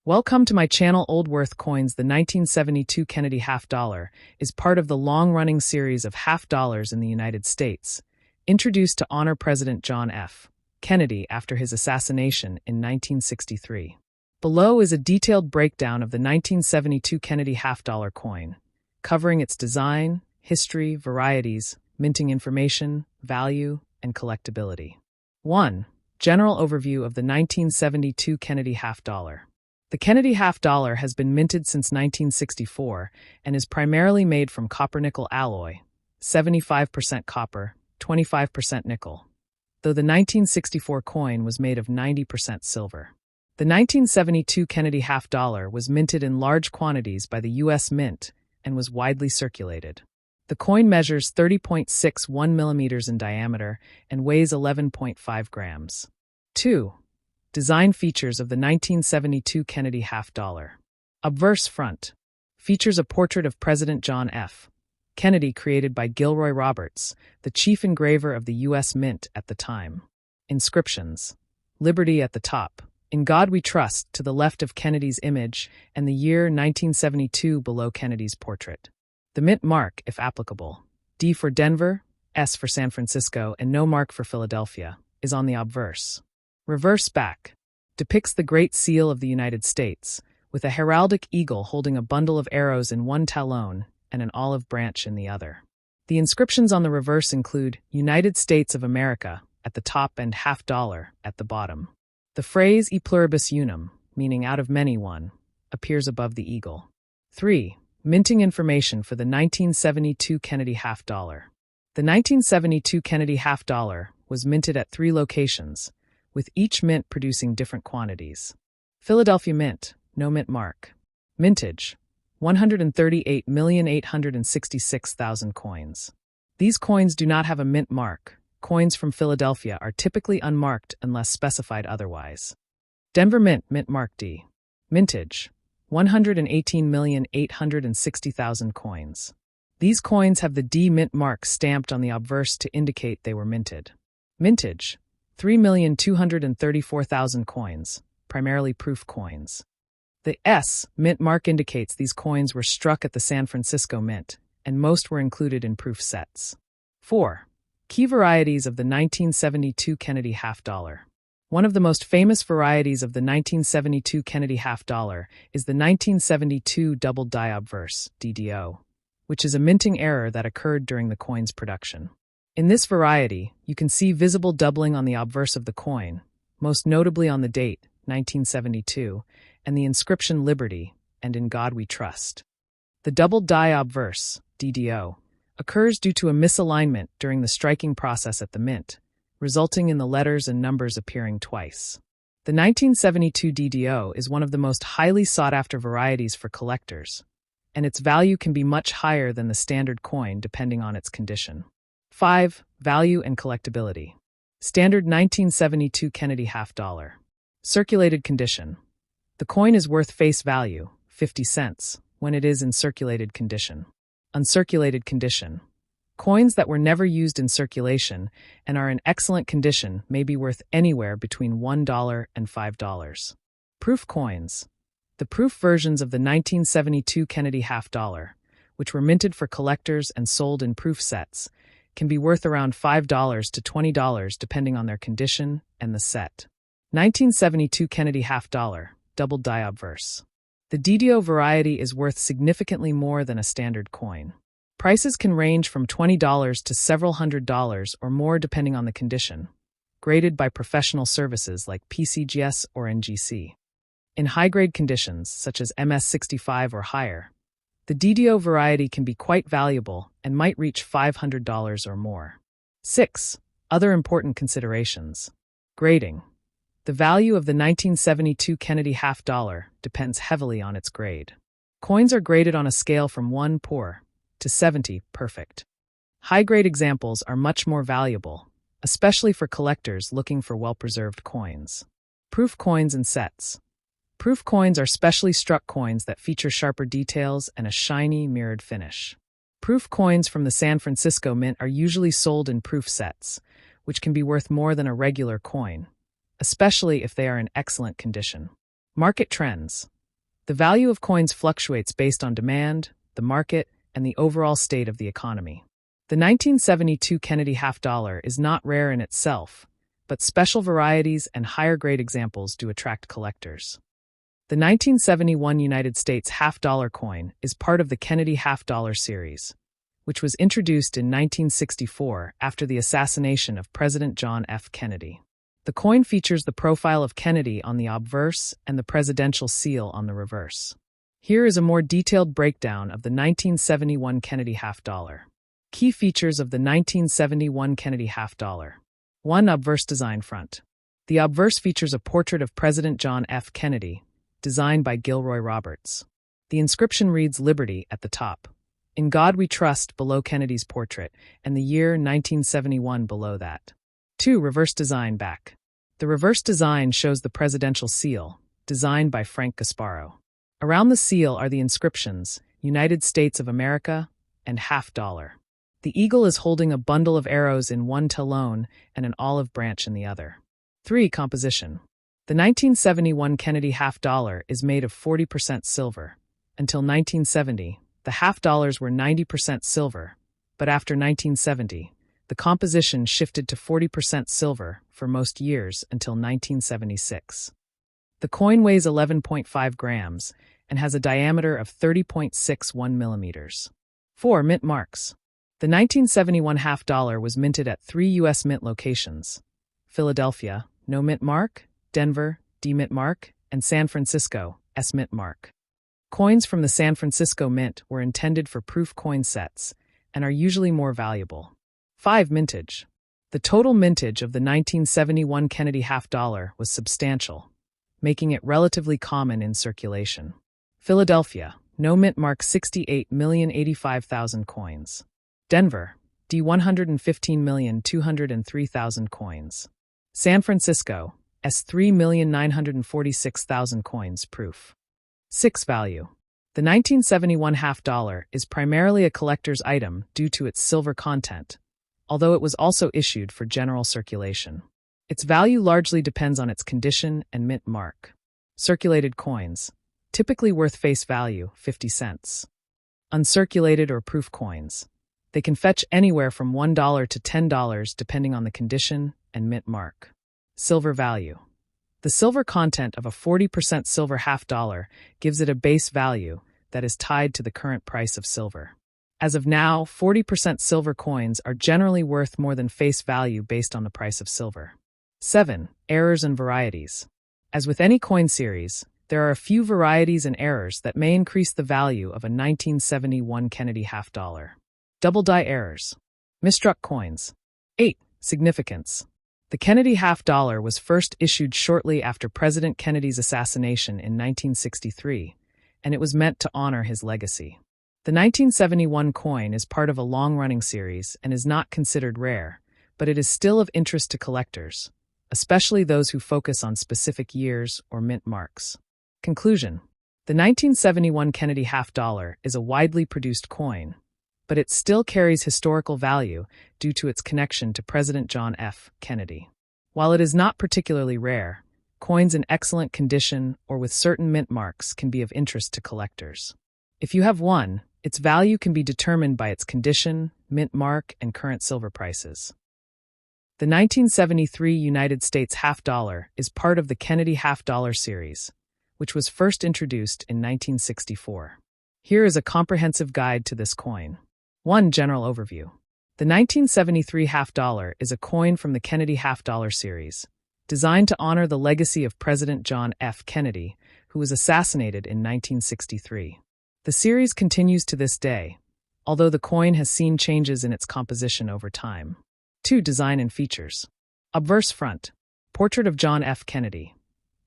Welcome to my channel. Old Worth Coins. The 1972 Kennedy half dollar is part of the long-running series of half dollars in the United States, introduced to honor President John F. Kennedy after his assassination in 1963. Below is a detailed breakdown of the 1972 Kennedy half dollar coin, covering its design, history, varieties, minting information, value, and collectability. 1. General overview of the 1972 Kennedy half dollar. The Kennedy half dollar has been minted since 1964 and is primarily made from copper-nickel alloy, 75% copper, 25% nickel, though the 1964 coin was made of 90% silver. The 1972 Kennedy half dollar was minted in large quantities by the U.S. Mint and was widely circulated. The coin measures 30.61 millimeters in diameter and weighs 11.5 grams. 2. Design features of the 1972 Kennedy half dollar. Obverse front. Features a portrait of President John F. Kennedy created by Gilroy Roberts, the chief engraver of the U.S. Mint at the time. Inscriptions. Liberty at the top. In God We Trust to the left of Kennedy's image, and the year 1972 below Kennedy's portrait. The Mint mark, if applicable, D for Denver, S for San Francisco, and no mark for Philadelphia, is on the obverse. Reverse back. Depicts the Great Seal of the United States, with a heraldic eagle holding a bundle of arrows in one talon and an olive branch in the other. The inscriptions on the reverse include United States of America at the top and half dollar at the bottom. The phrase e pluribus unum, meaning out of many one, appears above the eagle. 3. Minting information for the 1972 Kennedy half dollar. The 1972 Kennedy half dollar was minted at 3 locations, with each mint producing different quantities. Philadelphia Mint, no mint mark. Mintage, 138,866,000 coins. These coins do not have a mint mark. Coins from Philadelphia are typically unmarked unless specified otherwise. Denver Mint, mint mark D. Mintage, 118,860,000 coins. These coins have the D mint mark stamped on the obverse to indicate they were minted. Mintage, 3,234,000 coins, primarily proof coins. The S mint mark indicates these coins were struck at the San Francisco Mint, and most were included in proof sets. 4. Key varieties of the 1972 Kennedy half dollar. One of the most famous varieties of the 1972 Kennedy half dollar is the 1972 double die obverse, DDO, which is a minting error that occurred during the coin's production. In this variety, you can see visible doubling on the obverse of the coin, most notably on the date, 1972, and the inscription Liberty, and In God We Trust. The double die obverse, DDO, occurs due to a misalignment during the striking process at the mint, resulting in the letters and numbers appearing twice. The 1972 DDO is one of the most highly sought-after varieties for collectors, and its value can be much higher than the standard coin depending on its condition. 5. Value and collectability. Standard 1972 Kennedy half dollar. Circulated condition. The coin is worth face value, 50 cents, when it is in circulated condition. Uncirculated condition. Coins that were never used in circulation and are in excellent condition may be worth anywhere between $1 and $5. Proof coins. The proof versions of the 1972 Kennedy half dollar, which were minted for collectors and sold in proof sets, can be worth around $5 to $20 depending on their condition and the set. 1972 Kennedy half dollar, double die obverse. The DDO variety is worth significantly more than a standard coin. Prices can range from $20 to several $100s or more depending on the condition, graded by professional services like PCGS or NGC. In high-grade conditions, such as MS65 or higher, the DDO variety can be quite valuable and might reach $500 or more. 6. Other important considerations. Grading. The value of the 1972 Kennedy half dollar depends heavily on its grade. Coins are graded on a scale from 1 poor to 70 perfect. High-grade examples are much more valuable, especially for collectors looking for well-preserved coins. Proof coins and sets. Proof coins are specially struck coins that feature sharper details and a shiny, mirrored finish. Proof coins from the San Francisco Mint are usually sold in proof sets, which can be worth more than a regular coin, especially if they are in excellent condition. Market trends. The value of coins fluctuates based on demand, the market, and the overall state of the economy. The 1972 Kennedy half dollar is not rare in itself, but special varieties and higher-grade examples do attract collectors. The 1971 United States half-dollar coin is part of the Kennedy half-dollar series, which was introduced in 1964 after the assassination of President John F. Kennedy. The coin features the profile of Kennedy on the obverse and the presidential seal on the reverse. Here is a more detailed breakdown of the 1971 Kennedy half-dollar. Key features of the 1971 Kennedy half-dollar. 1. Obverse design front. The obverse features a portrait of President John F. Kennedy, designed by Gilroy Roberts. The inscription reads Liberty at the top. In God We Trust below Kennedy's portrait, and the year 1971 below that. 2. Reverse design back. The reverse design shows the presidential seal, designed by Frank Gasparo. Around the seal are the inscriptions, United States of America, and half dollar. The eagle is holding a bundle of arrows in one talon and an olive branch in the other. 3. Composition. The 1971 Kennedy half dollar is made of 40% silver. Until 1970, the half dollars were 90% silver, but after 1970, the composition shifted to 40% silver for most years until 1976. The coin weighs 11.5 grams and has a diameter of 30.61 millimeters. 4. Mint marks. The 1971 half dollar was minted at 3 U.S. mint locations: Philadelphia, no mint mark; Denver, D mint mark; and San Francisco, S mint mark. Coins from the San Francisco Mint were intended for proof coin sets and are usually more valuable. 5. Mintage. The total mintage of the 1971 Kennedy half dollar was substantial, making it relatively common in circulation. Philadelphia, no mint mark 68,085,000 coins. Denver, D 115,203,000 coins. San Francisco, S 3,946,000 coins proof. 6. Value. The 1971 half dollar is primarily a collector's item due to its silver content, although it was also issued for general circulation. Its value largely depends on its condition and mint mark. Circulated coins, typically worth face value, 50 cents. Uncirculated or proof coins. They can fetch anywhere from $1 to $10 depending on the condition and mint mark. Silver value. The silver content of a 40% silver half dollar gives it a base value that is tied to the current price of silver. As of now, 40% silver coins are generally worth more than face value based on the price of silver. 7. Errors and varieties. As with any coin series, there are a few varieties and errors that may increase the value of a 1971 Kennedy half dollar. Double die errors. Misstruck coins. 8. Significance. The Kennedy half dollar was first issued shortly after President Kennedy's assassination in 1963, and it was meant to honor his legacy. The 1971 coin is part of a long-running series and is not considered rare, but it is still of interest to collectors, especially those who focus on specific years or mint marks. Conclusion. The 1971 Kennedy half dollar is a widely produced coin, but it still carries historical value due to its connection to President John F. Kennedy. While it is not particularly rare, coins in excellent condition or with certain mint marks can be of interest to collectors. If you have one, its value can be determined by its condition, mint mark, and current silver prices. The 1973 United States half dollar is part of the Kennedy half dollar series, which was first introduced in 1964. Here is a comprehensive guide to this coin. 1. General overview. The 1973 half dollar is a coin from the Kennedy half dollar series, designed to honor the legacy of President John F. Kennedy, who was assassinated in 1963. The series continues to this day, although the coin has seen changes in its composition over time. 2. Design and features. Obverse front. Portrait of John F. Kennedy.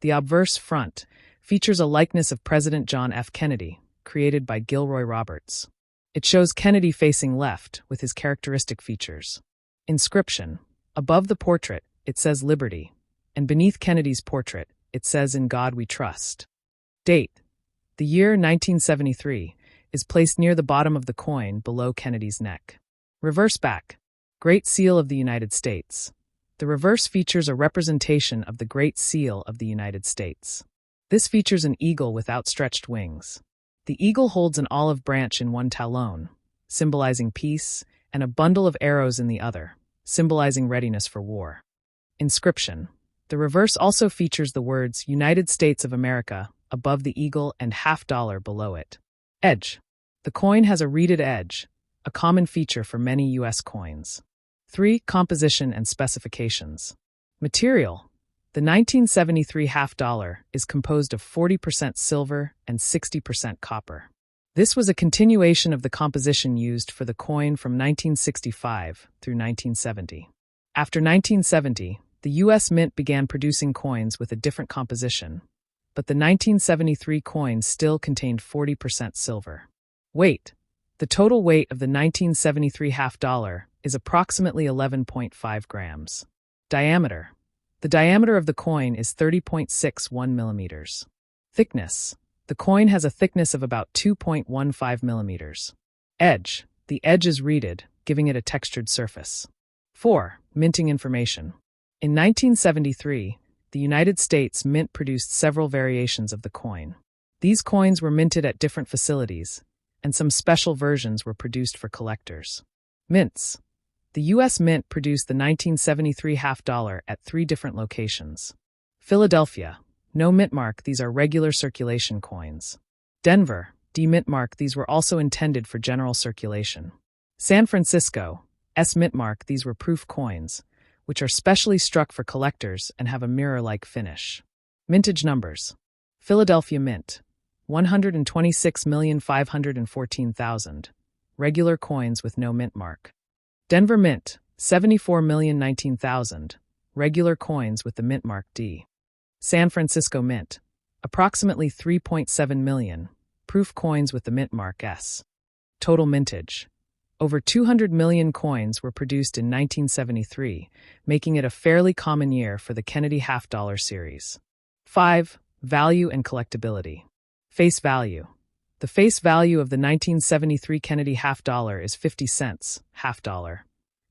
The obverse front features a likeness of President John F. Kennedy, created by Gilroy Roberts. It shows Kennedy facing left with his characteristic features. Inscription. Above the portrait, it says Liberty, and beneath Kennedy's portrait, it says In God We Trust. Date. The year 1973 is placed near the bottom of the coin below Kennedy's neck. Reverse back. Great Seal of the United States. The reverse features a representation of the Great Seal of the United States. This features an eagle with outstretched wings. The eagle holds an olive branch in one talon, symbolizing peace, and a bundle of arrows in the other, symbolizing readiness for war. Inscription. The reverse also features the words United States of America above the eagle and $50 below it. Edge. The coin has a reeded edge, a common feature for many U.S. coins. 3. Composition and specifications. Material. The 1973 $50 is composed of 40% silver and 60% copper. This was a continuation of the composition used for the coin from 1965 through 1970. After 1970, the U.S. Mint began producing coins with a different composition, but the 1973 coin still contained 40% silver. Weight. The total weight of the 1973 $50 is approximately 11.5 grams. Diameter. The diameter of the coin is 30.61 millimeters. Thickness. The coin has a thickness of about 2.15 millimeters. Edge. The edge is reeded, giving it a textured surface. 4. Minting information. In 1973, the United States Mint produced several variations of the coin. These coins were minted at different facilities, and some special versions were produced for collectors. Mints. The U.S. Mint produced the 1973 $50 at 3 different locations. Philadelphia. No mint mark, these are regular circulation coins. Denver. D mint mark, these were also intended for general circulation. San Francisco. S mint mark, these were proof coins, which are specially struck for collectors and have a mirror-like finish. Mintage numbers. Philadelphia Mint. 126,514,000. Regular coins with no mint mark. Denver Mint. 74,019,000. Regular coins with the mint mark D. San Francisco Mint. Approximately 3.7 million. Proof coins with the mint mark S. Total mintage. Over 200 million coins were produced in 1973, making it a fairly common year for the Kennedy $50 series. 5. Value and collectability. Face value. The face value of the 1973 Kennedy $50 is 50 cents, $50.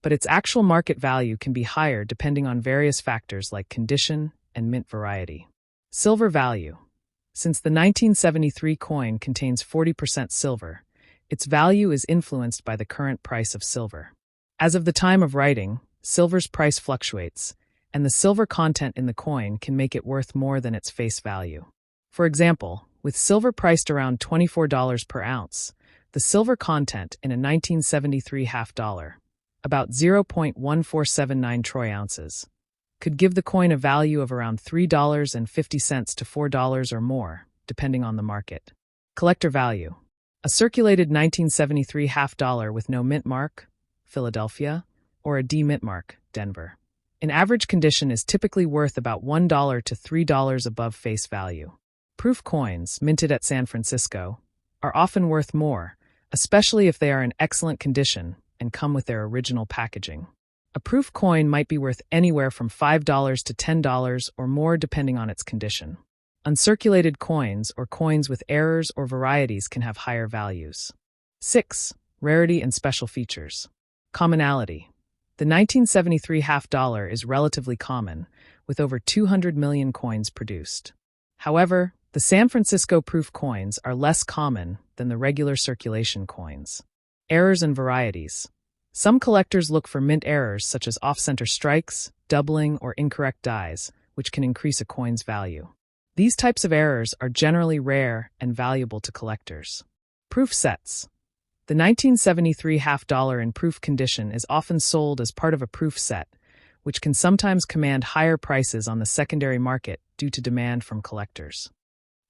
But its actual market value can be higher depending on various factors like condition and mint variety. Silver value. Since the 1973 coin contains 40% silver, its value is influenced by the current price of silver. As of the time of writing, silver's price fluctuates, and the silver content in the coin can make it worth more than its face value. For example, with silver priced around $24 per ounce, the silver content in a 1973 $50, about 0.1479 troy ounces, could give the coin a value of around $3.50 to $4 or more, depending on the market. Collector value. A circulated 1973 $50 with no mint mark, Philadelphia, or a D mint mark, Denver, in average condition is typically worth about $1 to $3 above face value. Proof coins, minted at San Francisco, are often worth more, especially if they are in excellent condition and come with their original packaging. A proof coin might be worth anywhere from $5 to $10 or more depending on its condition. Uncirculated coins or coins with errors or varieties can have higher values. 6. Rarity and special features. Commonality. The 1973 $50 is relatively common, with over 200 million coins produced. However, the San Francisco proof coins are less common than the regular circulation coins. Errors and varieties. Some collectors look for mint errors such as off-center strikes, doubling, or incorrect dies, which can increase a coin's value. These types of errors are generally rare and valuable to collectors. Proof sets. The 1973 $50 in proof condition is often sold as part of a proof set, which can sometimes command higher prices on the secondary market due to demand from collectors.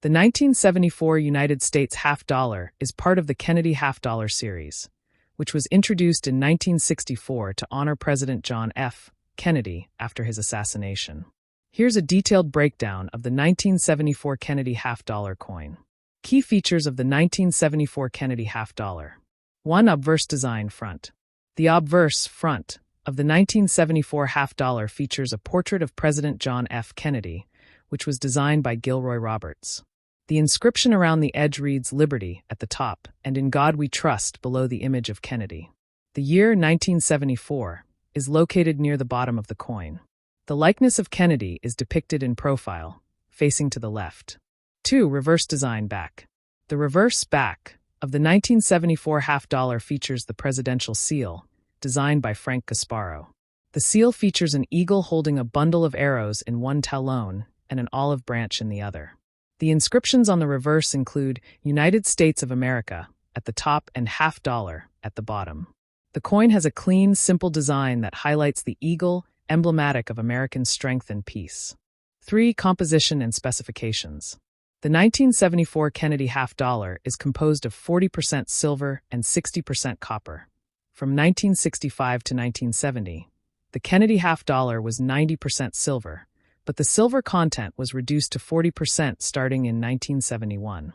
The 1974 United States $50 is part of the Kennedy $50 series, which was introduced in 1964 to honor President John F. Kennedy after his assassination. Here's a detailed breakdown of the 1974 Kennedy $50 coin. Key features of the 1974 Kennedy $50. 1. Obverse design front. The obverse front of the 1974 $50 features a portrait of President John F. Kennedy, which was designed by Gilroy Roberts. The inscription around the edge reads Liberty at the top and In God We Trust below the image of Kennedy. The year 1974 is located near the bottom of the coin. The likeness of Kennedy is depicted in profile, facing to the left. 2. Reverse design back. The reverse back of the 1974 half-dollar features the presidential seal, designed by Frank Gasparro. The seal features an eagle holding a bundle of arrows in one talon and an olive branch in the other. The inscriptions on the reverse include United States of America at the top and $50 at the bottom. The coin has a clean, simple design that highlights the eagle, emblematic of American strength and peace. 3. Composition and specifications. The 1974 Kennedy half-dollar is composed of 40% silver and 60% copper. From 1965 to 1970, the Kennedy half-dollar was 90% silver, but the silver content was reduced to 40% starting in 1971.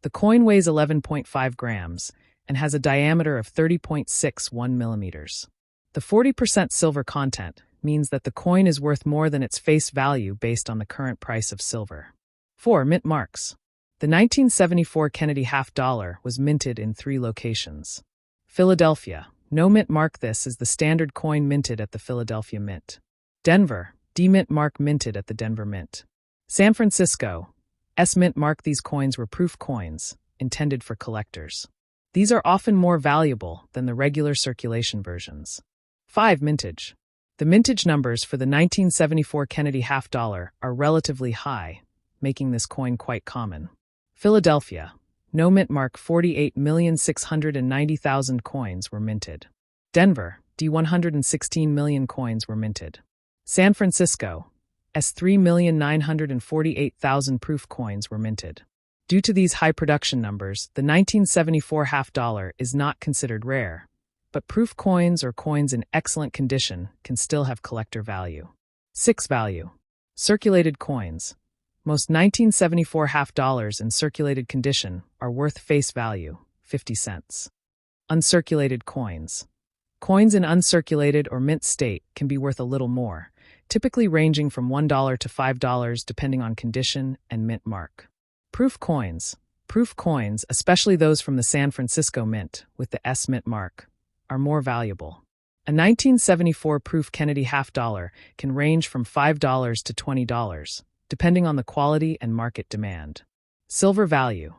The coin weighs 11.5 grams and has a diameter of 30.61 millimeters. The 40% silver content means that the coin is worth more than its face value based on the current price of silver. 4. Mint marks. The 1974 Kennedy half-dollar was minted in 3 locations. Philadelphia. No mint mark. This is the standard coin minted at the Philadelphia Mint. Denver. D mint mark minted at the Denver Mint. San Francisco. S mint mark. These coins were proof coins, intended for collectors. These are often more valuable than the regular circulation versions. 5. Mintage. The mintage numbers for the 1974 Kennedy half-dollar are relatively high, making this coin quite common. Philadelphia. No mint mark. 48,690,000 coins were minted. Denver. D 116 million coins were minted. San Francisco. S 3,948,000 proof coins were minted. Due to these high production numbers, the 1974 half-dollar is not considered rare, but proof coins or coins in excellent condition can still have collector value. 6. Value. Circulated coins. Most 1974 half-dollars in circulated condition are worth face value, 50 cents. Uncirculated coins. Coins in uncirculated or mint state can be worth a little more, typically ranging from $1 to $5 depending on condition and mint mark. Proof coins. Proof coins, especially those from the San Francisco Mint with the S mint mark, are more valuable. A 1974 proof Kennedy half-dollar can range from $5 to $20, depending on the quality and market demand. Silver value.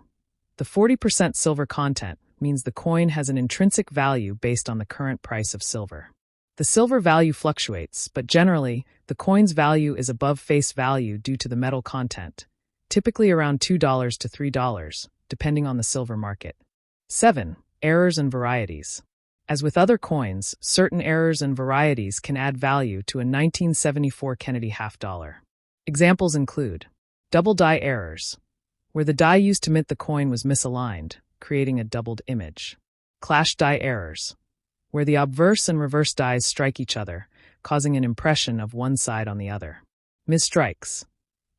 The 40% silver content means the coin has an intrinsic value based on the current price of silver. The silver value fluctuates, but generally, the coin's value is above face value due to the metal content, typically around $2 to $3, depending on the silver market. 7. Errors and varieties. As with other coins, certain errors and varieties can add value to a 1974 Kennedy half-dollar. Examples include double die errors, where the die used to mint the coin was misaligned, creating a doubled image. Clash die errors, where the obverse and reverse dies strike each other, causing an impression of one side on the other. Misstrikes,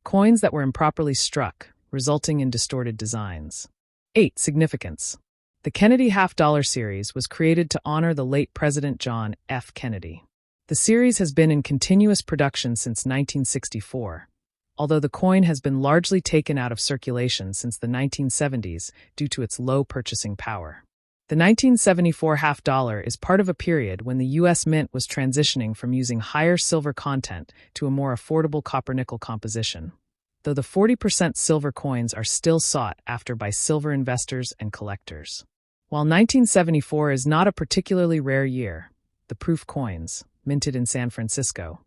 coins that were improperly struck, resulting in distorted designs. 8. Significance. The Kennedy half-dollar series was created to honor the late President John F. Kennedy. The series has been in continuous production since 1964, although the coin has been largely taken out of circulation since the 1970s due to its low purchasing power. The 1974 half-dollar is part of a period when the U.S. Mint was transitioning from using higher silver content to a more affordable copper-nickel composition, though the 40% silver coins are still sought after by silver investors and collectors. While 1974 is not a particularly rare year, the proof coins, minted in San Francisco,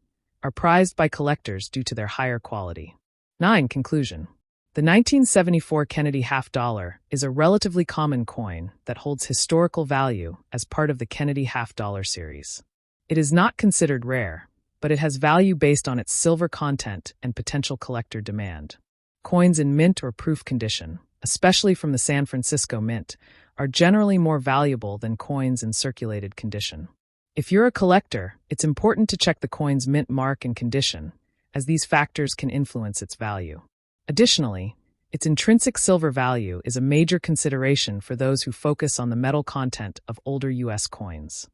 are prized by collectors due to their higher quality. 9. Conclusion. The 1974 Kennedy half-dollar is a relatively common coin that holds historical value as part of the Kennedy half-dollar series. It is not considered rare, but it has value based on its silver content and potential collector demand. Coins in mint or proof condition, especially from the San Francisco Mint, are generally more valuable than coins in circulated condition. If you're a collector, it's important to check the coin's mint mark and condition, as these factors can influence its value. Additionally, its intrinsic silver value is a major consideration for those who focus on the metal content of older U.S. coins.